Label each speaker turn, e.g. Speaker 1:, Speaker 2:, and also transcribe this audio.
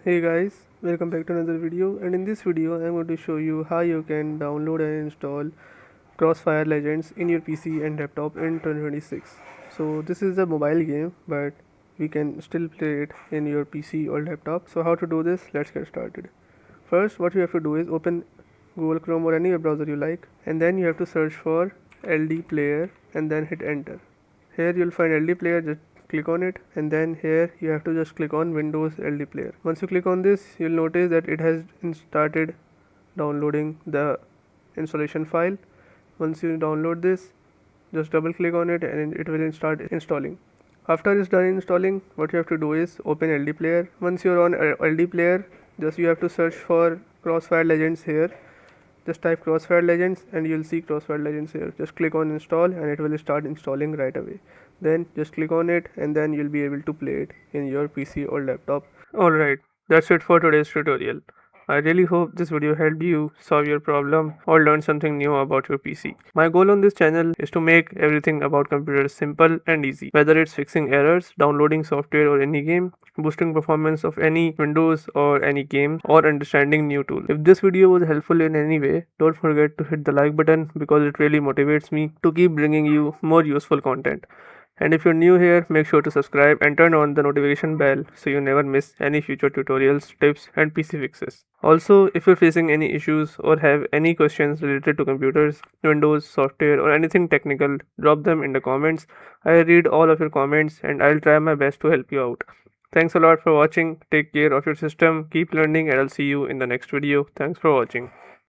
Speaker 1: Hey guys, welcome back to another video, and in this video I am going to show you how you can download and install Crossfire Legends in your PC and laptop in 2026. So this is a mobile game, but we can still play it in your PC or laptop. So how to do this? Let's get started. First, what you have to do is open Google Chrome or any web browser you like, and then you have to search for LD Player and then hit enter. Here you'll find LD Player, just click on it, and then here you have to just click on Windows LD Player. Once you click on this, you'll notice that it has started downloading the installation file. Once you download this, just double click on it and it will start installing. After it's done installing, what you have to do is open LD Player. Once you're on LD Player, just you have to search for Crossfire Legends here. Just type Crossfire Legends and you'll see Crossfire Legends here. Just click on install and it will start installing right away. Then just click on it and then you'll be able to play it in your PC or laptop. Alright, that's it for today's tutorial. I really hope this video helped you solve your problem or learn something new about your PC. My goal on this channel is to make everything about computers simple and easy, whether it's fixing errors, downloading software or any game, boosting performance of any Windows or any game, or understanding new tools. If this video was helpful in any way, don't forget to hit the like button because it really motivates me to keep bringing you more useful content. And if you're new here, make sure to subscribe and turn on the notification bell so you never miss any future tutorials, tips and PC fixes. Also, if you're facing any issues or have any questions related to computers, Windows, software or anything technical, drop them in the comments. I read all of your comments and I'll try my best to help you out. Thanks a lot for watching. Take care of your system, keep learning and I'll see you in the next video. Thanks for watching.